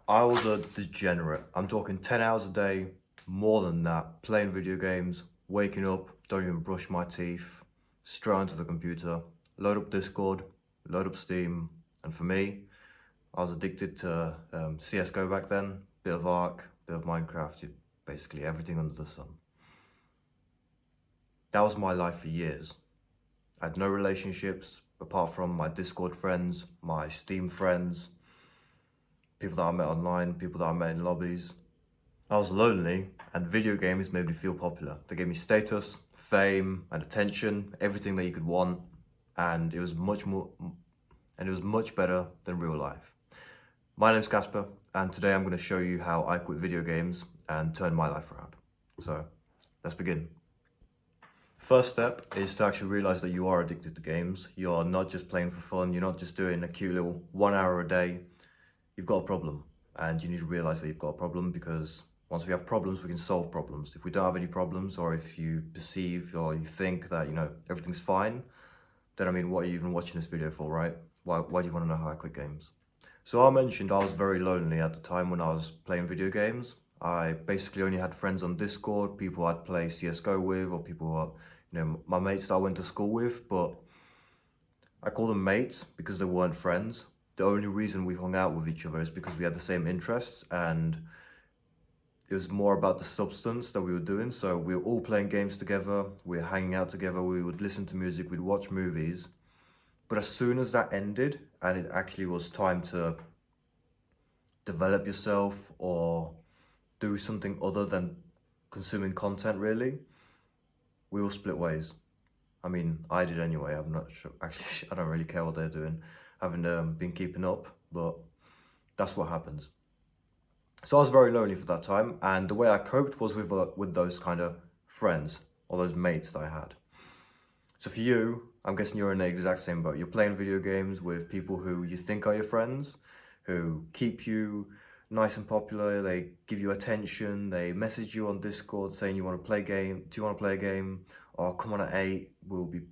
I was a degenerate. I'm talking 10 hours a day, more than that, playing video games, waking up, don't even brush my teeth, straight onto the computer, load up Discord, load up Steam, and for me, I was addicted to CSGO back then, bit of Ark, bit of Minecraft, basically everything under the sun. That was my life for years. I had no relationships apart from my Discord friends, my Steam friends, people that I met online, people that I met in lobbies. I was lonely, and video games made me feel popular. They gave me status, fame, and attention, everything that you could want, and it was much better than real life. My name's Casper, and today I'm going to show you how I quit video games and turned my life around. So, let's begin. First step is to actually realize that you are addicted to games. You're not just playing for fun, you're not just doing a cute little 1 hour a day. You've got a problem, and you need to realize that you've got a problem, because once we have problems, we can solve problems. If we don't have any problems, or if you perceive or you think that, everything's fine, then what are you even watching this video for, right? Why do you want to know how I quit games? So I mentioned I was very lonely at the time when I was playing video games. I basically only had friends on Discord, people I'd play CSGO with, or people who are, my mates that I went to school with, but I call them mates because they weren't friends. The only reason we hung out with each other is because we had the same interests, and it was more about the substance that we were doing. So we were all playing games together, we were hanging out together, we would listen to music, we'd watch movies. But as soon as that ended and it actually was time to develop yourself or do something other than consuming content, really, we all split ways. I did anyway. I'm not sure. Actually, I don't really care what they're doing. I haven't been keeping up, but that's what happens. So I was very lonely for that time, and the way I coped was with those kind of friends or those mates that I had. So for you, I'm guessing you're in the exact same boat. You're playing video games with people who you think are your friends, who keep you nice and popular. They give you attention. They message you on Discord saying you want to play a game. Do you want to play a game? Or come on at 8. We'll be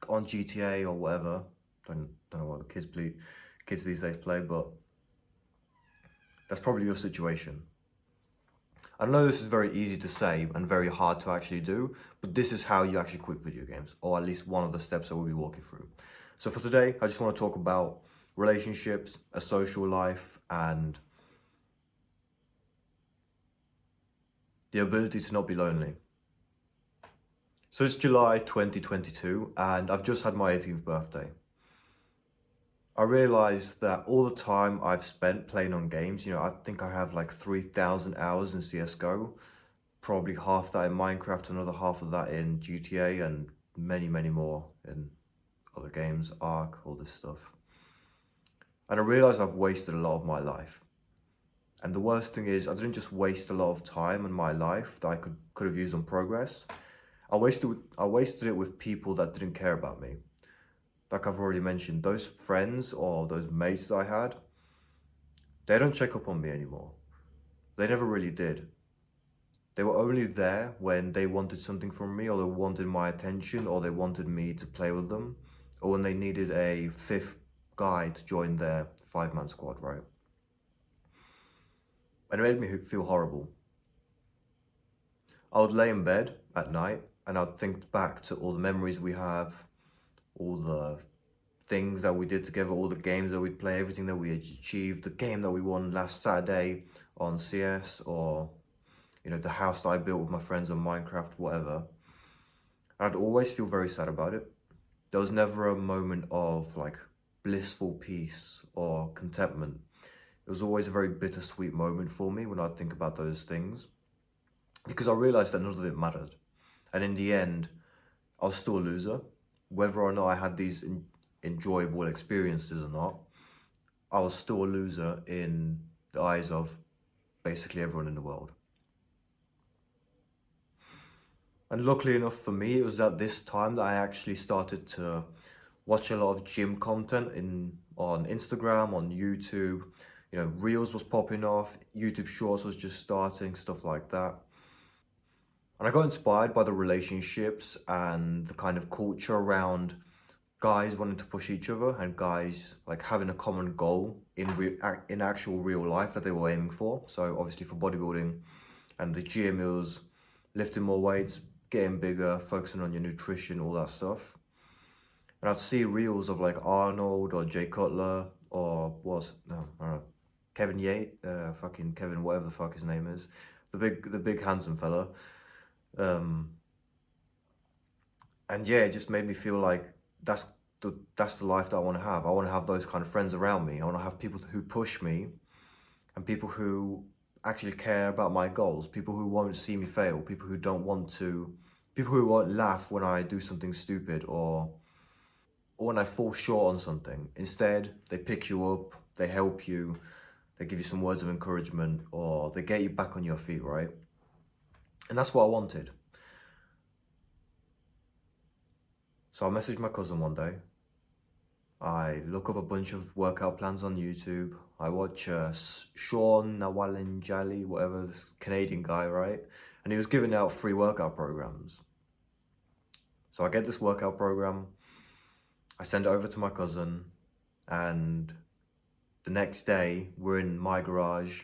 on GTA or whatever. Don't know what the kids these days play, but that's probably your situation. I know this is very easy to say and very hard to actually do, but this is how you actually quit video games, or at least one of the steps that we'll be walking through. So for today, I just want to talk about relationships, a social life, and the ability to not be lonely. So it's July 2022, and I've just had my 18th birthday. I realized that all the time I've spent playing on games, I think I have like 3,000 hours in CSGO, probably half that in Minecraft, another half of that in GTA, and many, many more in other games, Ark, all this stuff. And I realized I've wasted a lot of my life. And the worst thing is, I didn't just waste a lot of time in my life that I could have used on progress. I wasted it with people that didn't care about me. Like I've already mentioned, those friends or those mates that I had, they don't check up on me anymore. They never really did. They were only there when they wanted something from me, or they wanted my attention, or they wanted me to play with them, or when they needed a fifth guy to join their 5-man squad, right? And it made me feel horrible. I would lay in bed at night and I'd think back to all the memories we have, all the things that we did together, all the games that we'd play, everything that we achieved, the game that we won last Saturday on CS, or the house that I built with my friends on Minecraft, whatever. I'd always feel very sad about it. There was never a moment of like blissful peace or contentment. It was always a very bittersweet moment for me when I think about those things, because I realized that none of it mattered. And in the end, I was still a loser. Whether or not I had these enjoyable experiences or not, I was still a loser in the eyes of basically everyone in the world. And luckily enough for me, it was at this time that I actually started to watch a lot of gym content on Instagram, on YouTube. Reels was popping off, YouTube Shorts was just starting, stuff like that. And I got inspired by the relationships and the kind of culture around guys wanting to push each other and guys like having a common goal in actual real life that they were aiming for. So obviously for bodybuilding and the gym, it was lifting more weights, getting bigger, focusing on your nutrition, all that stuff. And I'd see reels of like Arnold or Jay Cutler or I don't know, Kevin Yates, fucking Kevin, whatever the fuck his name is, the big handsome fella. Um, and yeah, it just made me feel like that's that's the life that I want to have. I want to have those kind of friends around me. I want to have people who push me and people who actually care about my goals, people who won't see me fail, people who won't laugh when I do something stupid or when I fall short on something. Instead, they pick you up, they help you, they give you some words of encouragement, or they get you back on your feet, right? And that's what I wanted. So I messaged my cousin one day. I look up a bunch of workout plans on YouTube. I watch Sean Nawalinjali, whatever, this Canadian guy, right? And he was giving out free workout programs. So I get this workout program, I send it over to my cousin, and the next day we're in my garage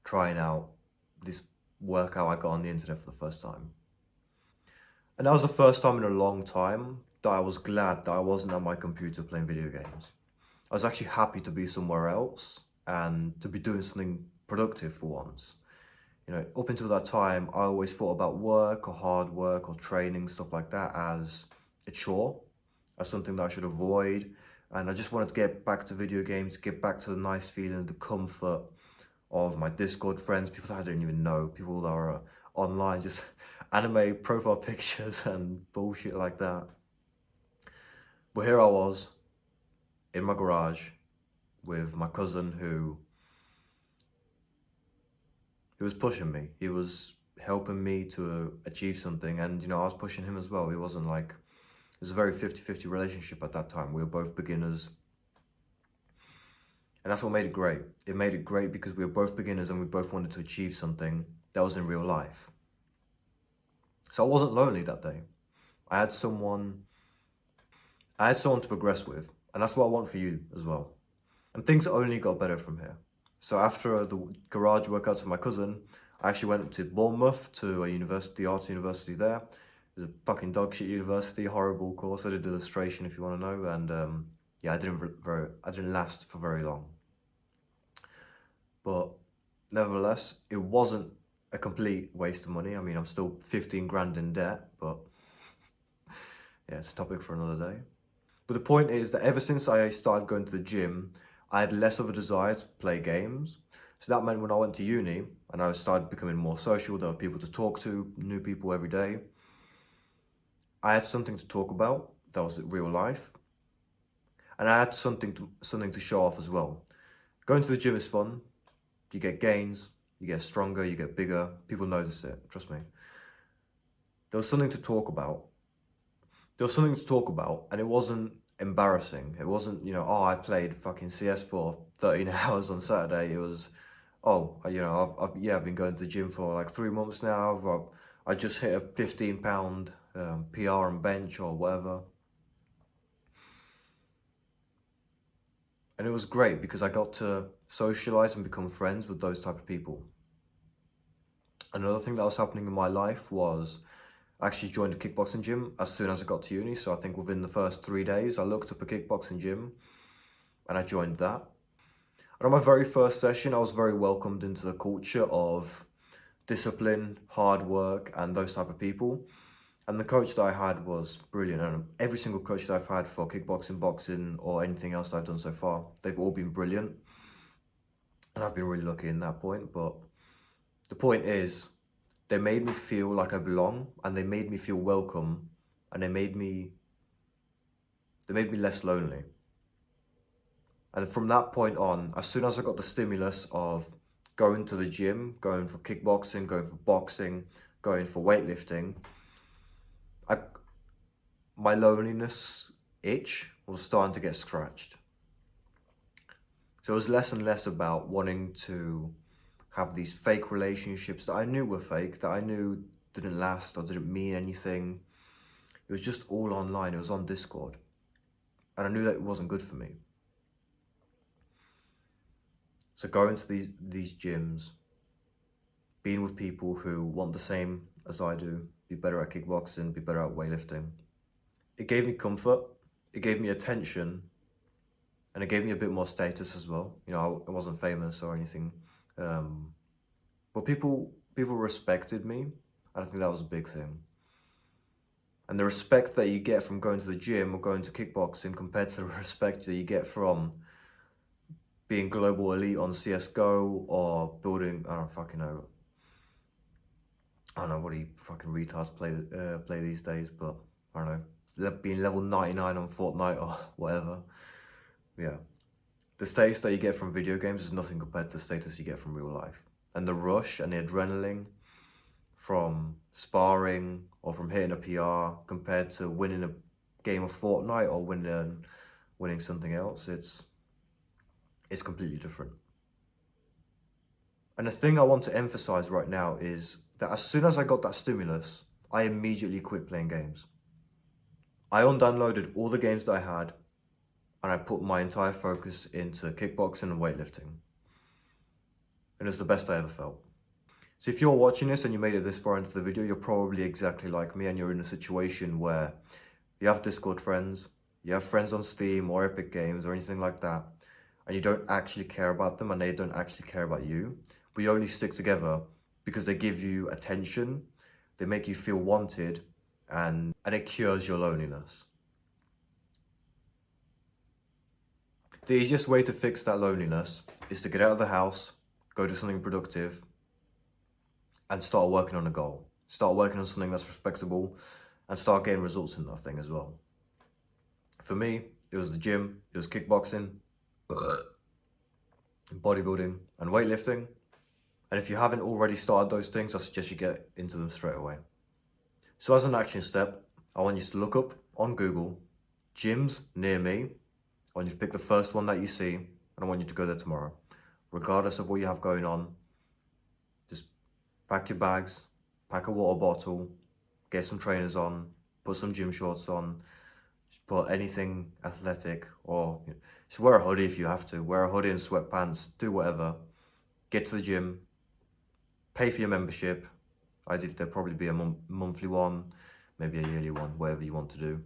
trying out this workout I got on the internet for the first time. And that was the first time in a long time that I was glad that I wasn't at my computer playing video games. I was actually happy to be somewhere else and to be doing something productive for once. You know, up until that time, I always thought about work or hard work or training, stuff like that, as a chore, as something that I should avoid. And I just wanted to get back to video games, get back to the nice feeling, the comfort of my Discord friends, people that I don't even know, people that are online, just anime profile pictures and bullshit like that. But here I was in my garage with my cousin who was pushing me. He was helping me to achieve something, and you know, I was pushing him as well. It wasn't like it was a very 50-50 relationship at that time. We were both beginners. And that's what made it great. It made it great because we were both beginners and we both wanted to achieve something that was in real life. So I wasn't lonely that day. I had someone to progress with, and that's what I want for you as well. And things only got better from here. So after the garage workouts with my cousin, I actually went to Bournemouth to a university, arts university there. It was a fucking dog shit university, horrible course. I did illustration if you want to know, and yeah, I didn't last for very long. But nevertheless, it wasn't a complete waste of money. I mean, I'm still 15 grand in debt, but yeah, it's a topic for another day. But the point is that ever since I started going to the gym, I had less of a desire to play games. So that meant when I went to uni and I started becoming more social, there were people to talk to, new people every day. I had something to talk about that was real life. And I had something to show off as well. Going to the gym is fun. You get gains, you get stronger, you get bigger. People notice it, trust me. There was something to talk about. And it wasn't embarrassing. It wasn't, you know, oh, I played fucking CS for 13 hours on Saturday. It was, oh, you know, I've been going to the gym for like 3 months now. I just hit a 15-pound PR on bench or whatever. And it was great because I got to socialize and become friends with those type of people. Another thing that was happening in my life was I actually joined a kickboxing gym as soon as I got to uni. So I think within the first 3 days, I looked up a kickboxing gym and I joined that. And on my very first session, I was very welcomed into the culture of discipline, hard work, and those type of people. And the coach that I had was brilliant. And every single coach that I've had for kickboxing, boxing, or anything else I've done so far, they've all been brilliant. And I've been really lucky in that point. But the point is, they made me feel like I belong, and they made me feel welcome, and they made me less lonely. And from that point on, as soon as I got the stimulus of going to the gym, going for kickboxing, going for boxing, going for weightlifting, my loneliness itch was starting to get scratched. So it was less and less about wanting to have these fake relationships that I knew were fake, that I knew didn't last or didn't mean anything. It was just all online. It was on Discord. And I knew that it wasn't good for me. So going to these gyms, being with people who want the same as I do, be better at kickboxing, be better at weightlifting, it gave me comfort, it gave me attention, and it gave me a bit more status as well. You know, I wasn't famous or anything, but people respected me, and I think that was a big thing. And the respect that you get from going to the gym or going to kickboxing compared to the respect that you get from being global elite on CSGO or building, I don't fucking know. I don't know what fucking retards play these days, but I don't know, being level 99 on Fortnite or whatever. Yeah. The status that you get from video games is nothing compared to the status you get from real life. And the rush and the adrenaline from sparring or from hitting a PR compared to winning a game of Fortnite or winning something else, it's completely different. And the thing I want to emphasize right now is that as soon as I got that stimulus, I immediately quit playing games. I undownloaded all the games that I had, and I put my entire focus into kickboxing and weightlifting. And it's the best I ever felt. So if you're watching this and you made it this far into the video, you're probably exactly like me, and you're in a situation where you have Discord friends, you have friends on Steam or Epic Games or anything like that, and you don't actually care about them and they don't actually care about you, but you only stick together because they give you attention, they make you feel wanted, and it cures your loneliness. The easiest way to fix that loneliness is to get out of the house, go do something productive, and start working on a goal. Start working on something that's respectable and start getting results in that thing as well. For me, it was the gym, it was kickboxing, bodybuilding, and weightlifting. And if you haven't already started those things, I suggest you get into them straight away. So as an action step, I want you to look up on Google, gyms near me. I want you to pick the first one that you see, and I want you to go there tomorrow. Regardless of what you have going on, just pack your bags, pack a water bottle, get some trainers on, put some gym shorts on, just put anything athletic, or just wear a hoodie if you have to. Wear a hoodie and sweatpants, do whatever. Get to the gym, pay for your membership. There'll probably be a monthly one, maybe a yearly one, whatever you want to do.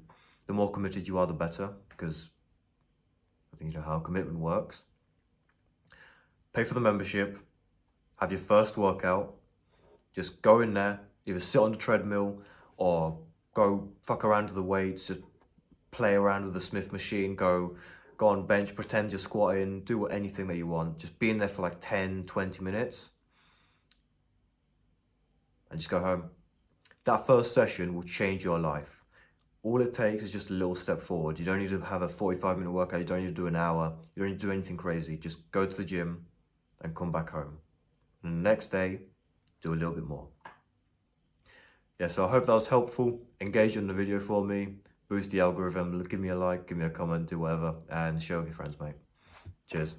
The more committed you are, the better, because I think you know how commitment works. Pay for the membership, have your first workout, just go in there, either sit on the treadmill or go fuck around with the weights, just play around with the Smith machine, go on bench, pretend you're squatting, do anything that you want. Just be in there for like 10, 20 minutes and just go home. That first session will change your life. All it takes is just a little step forward. You don't need to have a 45-minute workout. You don't need to do an hour. You don't need to do anything crazy. Just go to the gym and come back home. And the next day, do a little bit more. Yeah, so I hope that was helpful. Engage in the video for me. Boost the algorithm. Give me a like, give me a comment, do whatever. And share with your friends, mate. Cheers.